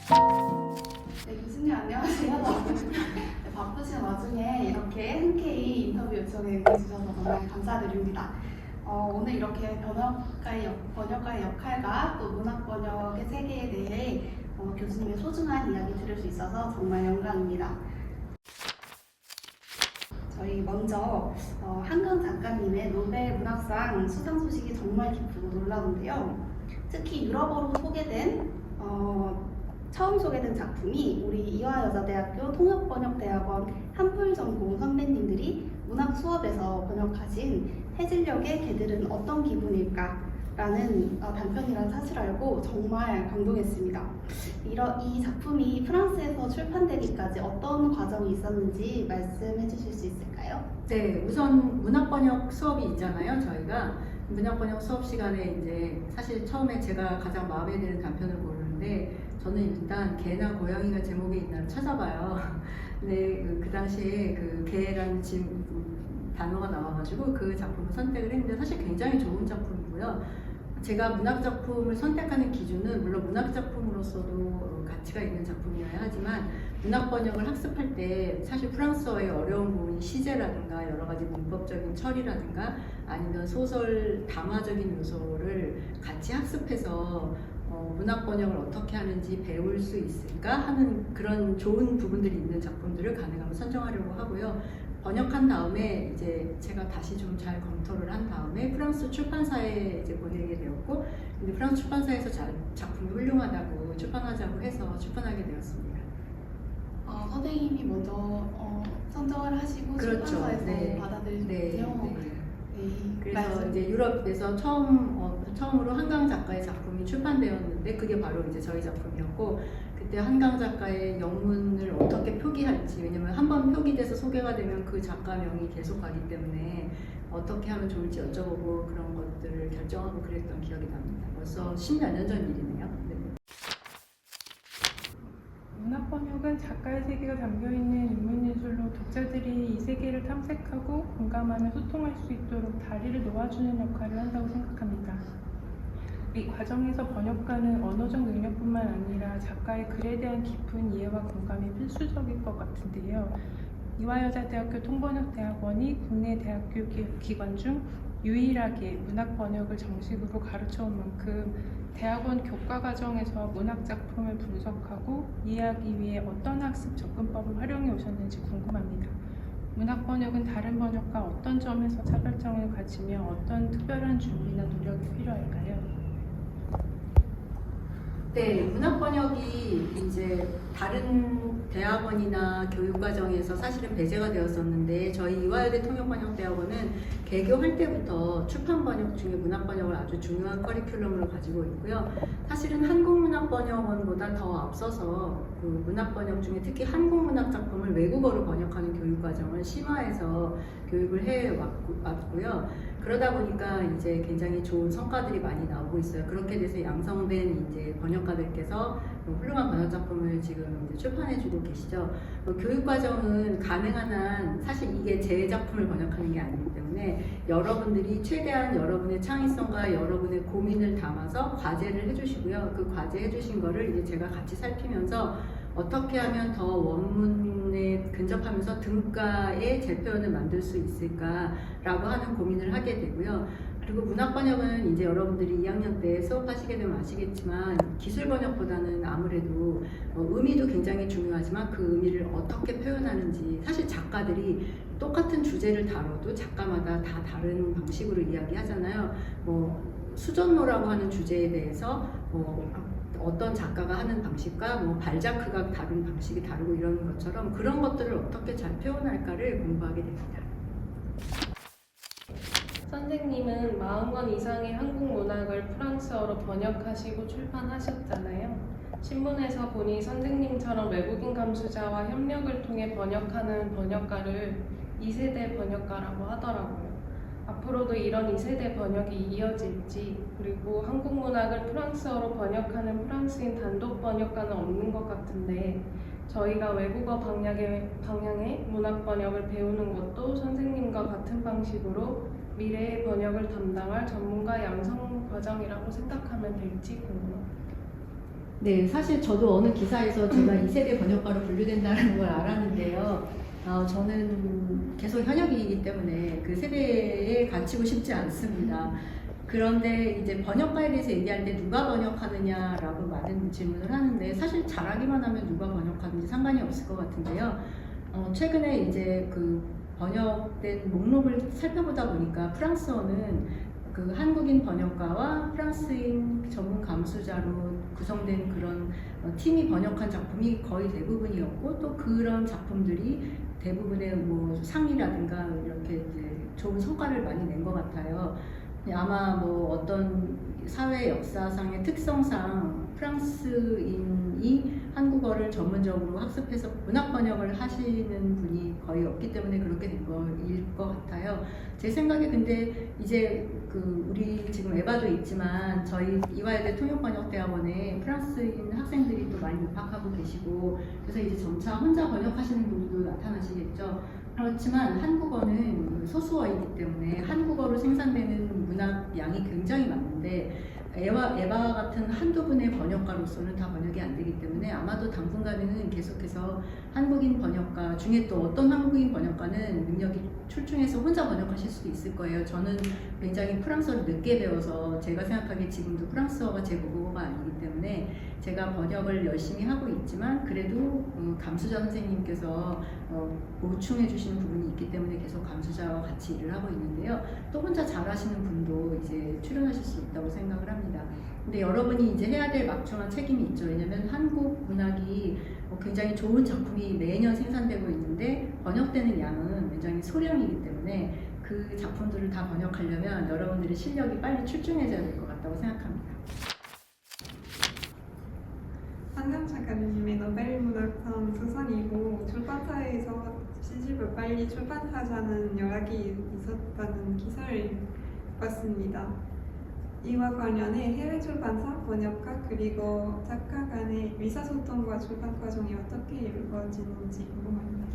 네, 교수님 안녕하세요. 네, 바쁘신 와중에 이렇게 흔쾌히 인터뷰 요청에 응해주셔서 정말 감사드립니다. 오늘 이렇게 번역가의 역할과 또 문학 번역의 세계에 대해 교수님의 소중한 이야기 들을 수 있어서 정말 영광입니다. 저희 먼저 한강 작가님의 노벨 문학상 수상 소식이 정말 기쁘고 놀라운데요. 특히 유럽어로 처음 소개된 작품이 우리 이화여자대학교 통역번역대학원 한풀전공 선배님들이 문학 수업에서 번역하신 해질녘의 개들은 어떤 기분일까? 라는 단편이라는 사실을 알고 정말 감동했습니다. 이 작품이 프랑스에서 출판되기까지 어떤 과정이 있었는지 말씀해 주실 수 있을까요? 네, 우선 문학번역 수업이 있잖아요. 저희가 문학번역 수업 시간에 이제 사실 처음에 제가 가장 마음에 드는 단편을 고르는데 저는 일단 개나 고양이가 제목에 있나를 찾아봐요. 근데 그 당시에 그 개라는 단어가 나와가지고 그 작품을 선택을 했는데 사실 굉장히 좋은 작품이고요. 제가 문학작품을 선택하는 기준은 물론 문학작품으로서도 가치가 있는 작품이어야 하지만 문학번역을 학습할 때 사실 프랑스어의 어려운 부분이 시제라든가 여러 가지 문법적인 처리라든가 아니면 소설 담화적인 요소를 같이 학습해서 문학번역을 어떻게 하는지 배울 수 있을까 하는 그런 좋은 부분들이 있는 작품들을 가능하면 선정하려고 하고요. 번역한 다음에 이제 제가 다시 좀 잘 검토를 한 다음에 프랑스 출판사에 이제 보내게 되었고, 근데 프랑스 출판사에서 작품이 훌륭하다고 출판하자고 해서 출판하게 되었습니다. 선생님이 먼저 선정을 하시고 그렇죠. 출판사에서 네. 받아들였군요. 네. 그래서 말씀. 이제 유럽에서 처음으로 한강 작가의 작품이 출판되었는데 그게 바로 이제 저희 작품이었고, 그때 한강 작가의 영문을 어떻게 표기할지, 왜냐면 한번 표기돼서 소개가 되면 그 작가명이 계속 가기 때문에 어떻게 하면 좋을지 여쭤보고 그런 것들을 결정하고 그랬던 기억이 납니다. 벌써 10몇 년 전 일이네요. 네. 문학 번역은 작가의 세계가 담겨있는 인문예술로 독자들이 이 세계를 탐색하고 공감하며 소통할 수 있도록 다리를 놓아주는 역할을 한다고 생각합니다. 이 과정에서 번역가는 언어적 능력뿐만 아니라 작가의 글에 대한 깊은 이해와 공감이 필수적일 것 같은데요. 이화여자대학교 통번역대학원이 국내 대학교 기관 중 유일하게 문학 번역을 정식으로 가르쳐온 만큼 대학원 교과 과정에서 문학 작품을 분석하고 이해하기 위해 어떤 학습 접근법을 활용해 오셨는지 궁금합니다. 문학 번역은 다른 번역과 어떤 점에서 차별점을 가지며 어떤 특별한 준비나 노력이 필요할까요? 네, 문학 번역이 이제 다른 대학원이나 교육과정에서 사실은 배제가 되었었는데 저희 이화여대 통역번역대학원은 개교할 때부터 출판 번역 중에 문학 번역을 아주 중요한 커리큘럼으로 가지고 있고요. 사실은 한국문학번역원보다 더 앞서서 그 문학 번역 중에 특히 한국 문학 작품을 외국어로 번역하는 교육과정을 심화해서 교육을 해왔고요. 그러다 보니까 이제 굉장히 좋은 성과들이 많이 나오고 있어요. 그렇게 돼서 양성된 이제 번역가들께서 훌륭한 번역 작품을 지금 이제 출판해주고 계시죠. 교육 과정은 가능한 한 사실 이게 제 작품을 번역하는 게 아니기 때문에 여러분들이 최대한 여러분의 창의성과 여러분의 고민을 담아서 과제를 해주시고요. 그 과제 해주신 거를 이제 제가 같이 살피면서 어떻게 하면 더 원문에 근접하면서 등가의 재표현을 만들 수 있을까라고 하는 고민을 하게 되고요. 그리고 문학 번역은 이제 여러분들이 2학년 때 수업하시게 되면 아시겠지만 기술 번역보다는 아무래도 의미도 굉장히 중요하지만 그 의미를 어떻게 표현하는지, 사실 작가들이 똑같은 주제를 다뤄도 작가마다 다 다른 방식으로 이야기하잖아요. 수전노라고 하는 주제에 대해서 어떤 작가가 하는 방식과 발자크가 다른 방식이 다르고 이러는 것처럼 그런 것들을 어떻게 잘 표현할까를 공부하게 됩니다. 선생님은 40권 이상의 한국 문학을 프랑스어로 번역하시고 출판하셨잖아요. 신문에서 보니 선생님처럼 외국인 감수자와 협력을 통해 번역하는 번역가를 2세대 번역가라고 하더라고요. 앞으로도 이런 2세대 번역이 이어질지, 그리고 한국 문학을 프랑스어로 번역하는 프랑스인 단독 번역가는 없는 것 같은데 저희가 외국어 방향의 문학 번역을 배우는 것도 선생님과 같은 방식으로 미래의 번역을 담당할 전문가 양성 과정이라고 생각하면 될지 궁금합니다. 네, 사실 저도 어느 기사에서 제가 2세대 번역가로 분류된다는 걸 알았는데요. 저는 계속 현역이기 때문에 그 세대에 갇히고 싶지 않습니다. 그런데 이제 번역가에 대해서 얘기할 때 누가 번역하느냐라고 많은 질문을 하는데 사실 잘하기만 하면 누가 번역하든지 상관이 없을 것 같은데요. 최근에 이제 그 번역된 목록을 살펴보다 보니까 프랑스어는 그 한국인 번역가와 프랑스인 전문 감수자로 구성된 그런 팀이 번역한 작품이 거의 대부분이었고 또 그런 작품들이 대부분의 뭐 상이라든가 이렇게 이제 좋은 성과를 많이 낸 것 같아요. 아마 뭐 어떤 사회 역사상의 특성상 프랑스인이 한국어를 전문적으로 학습해서 문학 번역을 하시는 분이 거의 없기 때문에 그렇게 된 거일 것 같아요. 제 생각에 근데 이제 그 우리 지금 에바도 있지만 저희 이화여대 통역번역대학원에 프랑스인 학생들이 또 많이 입학하고 계시고 그래서 이제 점차 혼자 번역하시는 분들도 나타나시겠죠. 그렇지만 한국어는 소수어이기 때문에 한국어로 생산되는 문학 양이 굉장히 많은데 에바 같은 한두 분의 번역가로서는 다 번역이 안 되기 때문에 아마도 당분간은 계속해서 한국인 번역가 중에 또 어떤 한국인 번역가는 능력이 출중해서 혼자 번역하실 수도 있을 거예요. 저는 굉장히 프랑스어를 늦게 배워서 제가 생각하기에 지금도 프랑스어가 제 모국어가 아니기 때문에 제가 번역을 열심히 하고 있지만 그래도 감수자 선생님께서 보충해 주시는 부분이 있기 때문에 계속 감수자와 같이 일을 하고 있는데요. 또 혼자 잘하시는 분도 이제 출연하실 수 있다고 생각을 합니다. 근데 여러분이 이제 해야 될 막중한 책임이 있죠. 왜냐하면 한국 문학이 굉장히 좋은 작품이 매년 생산되고 있는데 번역되는 양은 굉장히 소량이기 때문에 그 작품들을 다 번역하려면 여러분들의 실력이 빨리 출중해져야 될 것 같다고 생각합니다. 한강 작가님의 노벨 문학상 수상이고 출판사에서 시집을 빨리 출판하자는 연락이 있었다는 기사를 봤습니다. 이와 관련해 해외 출판사, 번역가 그리고 작가 간의 의사소통과 출판 과정이 어떻게 이루어지는지 궁금합니다.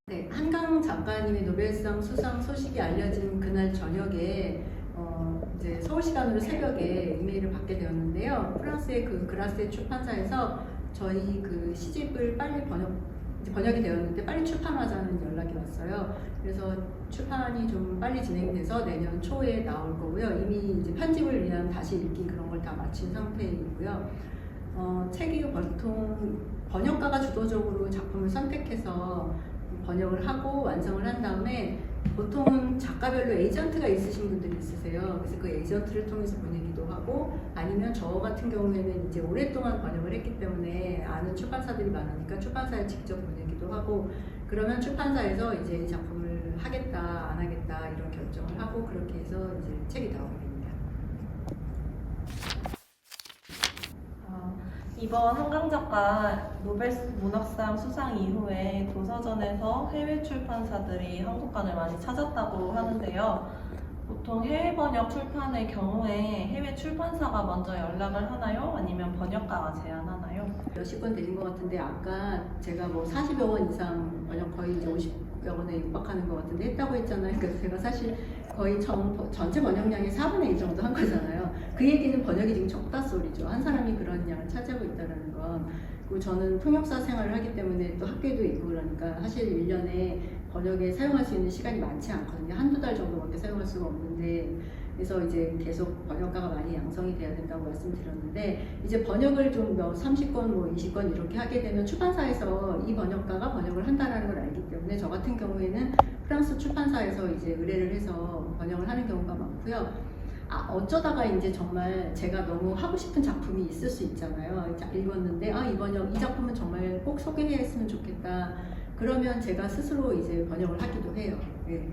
네, 한강 작가님의 노벨상 수상 소식이 알려진 그날 저녁에 이제 서울 시간으로 새벽에 이메일을 받게 되었는데요. 프랑스의 그 그라세 출판사에서 저희 그 시집을 빨리 번역이 되었는데 빨리 출판하자는 연락이 왔어요. 그래서 출판이 좀 빨리 진행돼서 내년 초에 나올 거고요. 이미 이제 편집을 위한 다시 읽기 그런 걸 다 마친 상태이고요. 책이 보통 번역가가 주도적으로 작품을 선택해서 번역을 하고 완성을 한 다음에 보통은 작가별로 에이전트가 있으신 분들이 있으세요. 그래서 그 에이전트를 통해서 보내기도 하고 아니면 저 같은 경우에는 이제 오랫동안 번역을 했기 때문에 아는 출판사들이 많으니까 출판사에 직접 보내기도 하고 그러면 출판사에서 이제 이 작품을 하겠다 안 하겠다 이런 결정을 하고 그렇게 해서 이제 책이 나오게 됩니다. 이번 한강 작가 노벨 문학상 수상 이후에 도서전에서 해외 출판사들이 한국관을 많이 찾았다고 하는데요. 보통 해외 번역 출판의 경우에 해외 출판사가 먼저 연락을 하나요? 아니면 번역가가 제안하나요? 몇십 건 되는 것 같은데 아까 제가 뭐 40여 원 이상 번역 거의 이제 50여 원에 육박하는 것 같은데 했다고 했잖아요. 그래서 제가 사실 거의 전체 번역량의 4분의 1 정도 한 거잖아요. 그 얘기는 번역이 지금 적다 소리죠. 한 사람이 그런 양을 차지하고 있다는 건. 그리고 저는 통역사 생활을 하기 때문에 또 학교에도 있고 그러니까 사실 1년에 번역에 사용할 수 있는 시간이 많지 않거든요. 한두 달 정도밖에 사용할 수가 없는데 그래서 이제 계속 번역가가 많이 양성이 돼야 된다고 말씀드렸는데 이제 번역을 좀 30건 뭐 20건 이렇게 하게 되면 출판사에서 이 번역가가 번역을 한다는 걸 알기 때문에 저 같은 경우에는 프랑스 출판사에서 이제 의뢰를 해서 번역을 하는 경우가 많고요. 어쩌다가 이제 정말 제가 너무 하고 싶은 작품이 있을 수 있잖아요. 읽었는데 이 작품은 정말 꼭 소개했으면 좋겠다. 그러면 제가 스스로 이제 번역을 하기도 해요. 네.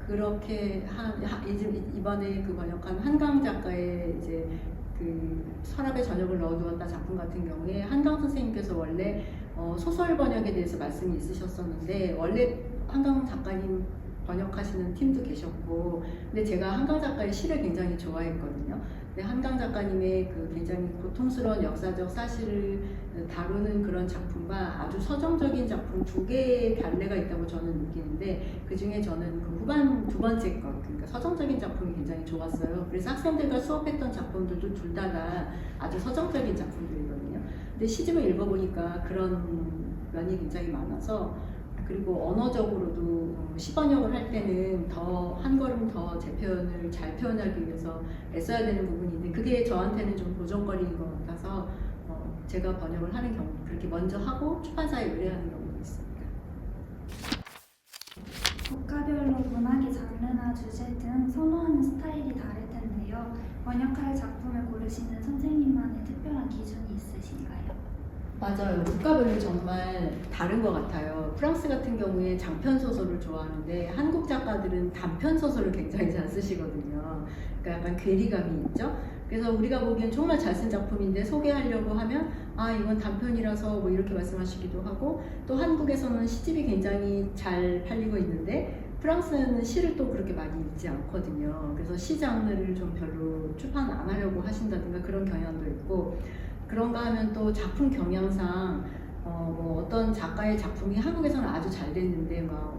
그렇게 이번에 그 번역한 한강 작가의 이제 그 서랍에 저녁을 넣어두었다 작품 같은 경우에 한강 선생님께서 원래 소설 번역에 대해서 말씀이 있으셨었는데 원래 한강 작가님 번역하시는 팀도 계셨고 근데 제가 한강 작가의 시를 굉장히 좋아했거든요. 근데 한강 작가님의 그 굉장히 고통스러운 역사적 사실을 다루는 그런 작품과 아주 서정적인 작품 두 개의 갈래가 있다고 저는 느끼는데 그 중에 저는 그 후반 두 번째 것 그러니까 서정적인 작품이 굉장히 좋았어요. 그래서 학생들과 수업했던 작품들도 둘 다 아주 서정적인 작품들이거든요. 근데 시집을 읽어보니까 그런 면이 굉장히 많아서, 그리고 언어적으로도 시번역을 할 때는 더 한 걸음 더 제 표현을 잘 표현하기 위해서 애써야 되는 부분인데, 그게 저한테는 좀 고정거리인 것 같아서 제가 번역을 하는 경우 그렇게 먼저 하고 출판사에 의뢰하는 경우도 있습니다. 국가별로 문학의 장르나 주제 등 선호하는 스타일이 다를 텐데요. 번역할 작품을 고르시는 선생님만의 특별한 기준이 있으신가요? 맞아요. 국가별로 정말 다른 것 같아요. 프랑스 같은 경우에 장편 소설을 좋아하는데 한국 작가들은 단편 소설을 굉장히 잘 쓰시거든요. 그러니까 약간 괴리감이 있죠. 그래서 우리가 보기엔 정말 잘 쓴 작품인데 소개하려고 하면 이건 단편이라서 뭐 이렇게 말씀하시기도 하고, 또 한국에서는 시집이 굉장히 잘 팔리고 있는데 프랑스는 시를 또 그렇게 많이 읽지 않거든요. 그래서 시 장르를 좀 별로 출판 안 하려고 하신다든가 그런 경향도 있고, 그런가 하면 또 작품 경향상 뭐 어떤 작가의 작품이 한국에서는 아주 잘 됐는데 막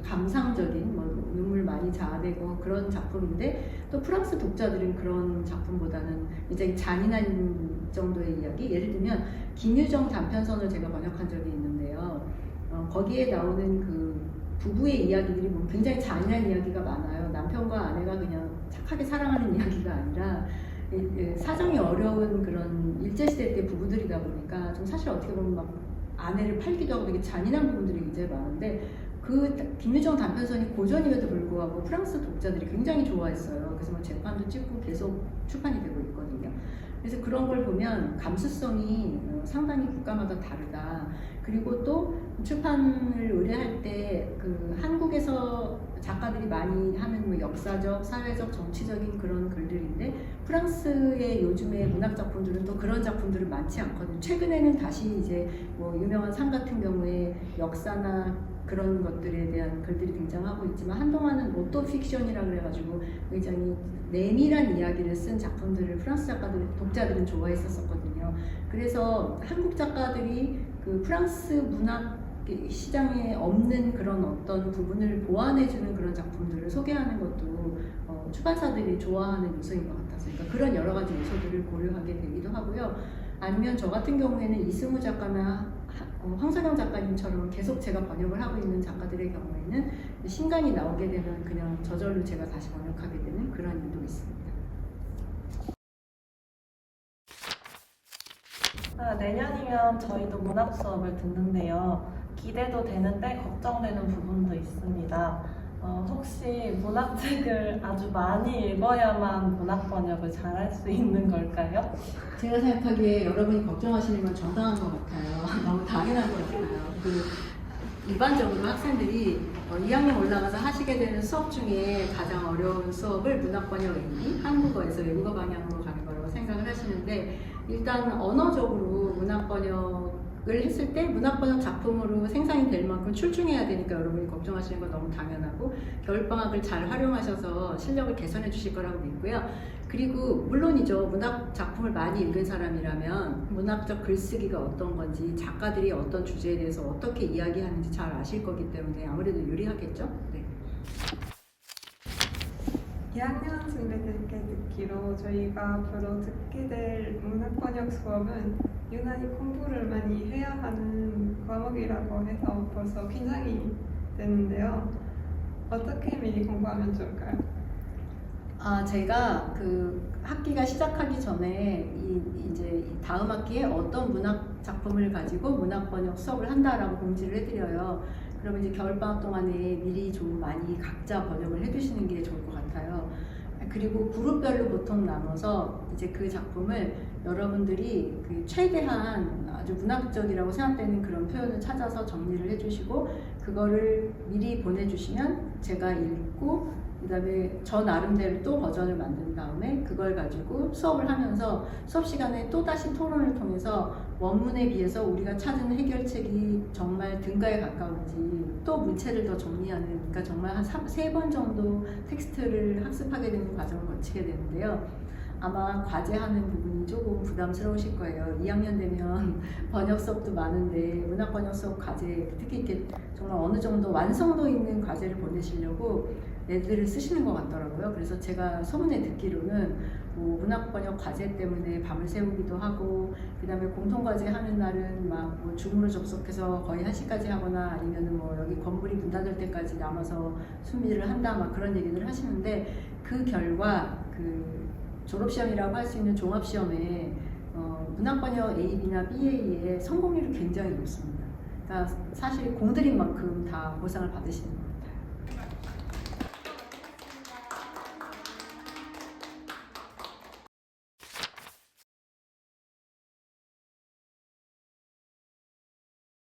감상적인 뭐 눈물 많이 자아내고 그런 작품인데, 또 프랑스 독자들은 그런 작품보다는 굉장히 잔인한 정도의 이야기, 예를 들면 김유정 단편선을 제가 번역한 적이 있는데요. 거기에 나오는 그 부부의 이야기들이 뭐 굉장히 잔인한 이야기가 많아요. 남편과 아내가 그냥 착하게 사랑하는 이야기가 아니라 사정이 어려운 그런 일제시대 때 부부들이다 보니까 좀 사실 어떻게 보면 막 아내를 팔기도 하고 되게 잔인한 부분들이 굉장히 많은데, 그 김유정 단편선이 고전임에도 불구하고 프랑스 독자들이 굉장히 좋아했어요. 그래서 뭐 재판도 찍고 계속 출판이 되고 있거든요. 그래서 그런 걸 보면 감수성이 상당히 국가마다 다르다. 그리고 또 출판을 의뢰할 때 그 한국에서 작가들이 많이 하는 뭐 역사적, 사회적, 정치적인 그런 글들인데, 프랑스의 요즘의 문학 작품들은 또 그런 작품들은 많지 않거든요. 최근에는 다시 이제 뭐 유명한 상 같은 경우에 역사나 그런 것들에 대한 글들이 등장하고 있지만, 한동안은 오토 픽션이라 그래가지고 굉장히 내밀한 이야기를 쓴 작품들을 프랑스 독자들은 좋아했었거든요. 그래서 한국 작가들이 그 프랑스 문학 시장에 없는 그런 어떤 부분을 보완해주는 그런 작품들을 소개하는 것도 출판사들이 좋아하는 요소인 것 같아서, 그러니까 그런 여러 가지 요소들을 고려하게 되기도 하고요. 아니면 저 같은 경우에는 이승우 작가나 황석영 작가님처럼 계속 제가 번역을 하고 있는 작가들의 경우에는 신간이 나오게 되면 그냥 저절로 제가 다시 번역하게 되는 그런 일도 있습니다. 내년이면 저희도 문학 수업을 듣는데요. 기대도 되는데 걱정되는 부분도 있습니다. 혹시 문학책을 아주 많이 읽어야만 문학 번역을 잘할 수 있는 걸까요? 제가 생각하기에 여러분이 걱정하시는 건 정당한 것 같아요. 너무 당연한 것 같아요. 일반적으로 학생들이 2학년 올라가서 하시게 되는 수업 중에 가장 어려운 수업을 문학 번역 A, 한국어에서 외국어 방향으로 가는 거라고 생각을 하시는데, 일단 언어적으로 문학 번역을 했을 때 문학 번역 작품으로 생산이 될 만큼 출중해야 되니까 여러분이 걱정하시는 건 너무 당연하고, 겨울방학을 잘 활용하셔서 실력을 개선해 주실 거라고 믿고요. 그리고 물론이죠, 문학 작품을 많이 읽은 사람이라면 문학적 글쓰기가 어떤 건지, 작가들이 어떤 주제에 대해서 어떻게 이야기하는지 잘 아실 거기 때문에 아무래도 유리하겠죠? 네. 2학년생들께 듣기로 저희가 앞으로 듣게 될 문학 번역 수업은 유난히 공부를 많이 해야 하는 과목이라고 해서 벌써 긴장이 되는데요. 어떻게 미리 공부하면 좋을까요? 제가 그 학기가 시작하기 전에 이제 다음 학기에 어떤 문학 작품을 가지고 문학 번역 수업을 한다라고 공지를 해드려요. 그러면 이제 겨울방학 동안에 미리 좀 많이 각자 번역을 해두시는 게 좋을 것 같아요. 그리고 그룹별로 보통 나눠서 이제 그 작품을 여러분들이 그 최대한 아주 문학적이라고 생각되는 그런 표현을 찾아서 정리를 해주시고, 그거를 미리 보내주시면 제가 읽고, 그 다음에 저 나름대로 또 버전을 만든 다음에 그걸 가지고 수업을 하면서 수업 시간에 또다시 토론을 통해서 원문에 비해서 우리가 찾은 해결책이 정말 등가에 가까운지, 또 문체를 더 정리하는, 그러니까 정말 한 3번 정도 텍스트를 학습하게 되는 과정을 거치게 되는데요. 아마 과제하는 부분이 조금 부담스러우실 거예요. 2학년 되면 번역 수업도 많은데 문학 번역 수업 과제, 특히 이렇게 정말 어느 정도 완성도 있는 과제를 보내시려고 애들을 쓰시는 것 같더라고요. 그래서 제가 소문에 듣기로는 뭐 문학번역 과제 때문에 밤을 새우기도 하고, 그 다음에 공통과제 하는 날은 막 뭐 줌으로 접속해서 거의 1시까지 하거나 아니면은 뭐 여기 건물이 문 닫을 때까지 남아서 준비를 한다, 막 그런 얘기를 하시는데, 그 결과 그 졸업시험이라고 할 수 있는 종합시험에 문학번역 AB나 BA의 성공률이 굉장히 높습니다. 그러니까 사실 공들인 만큼 다 보상을 받으시는 거예요.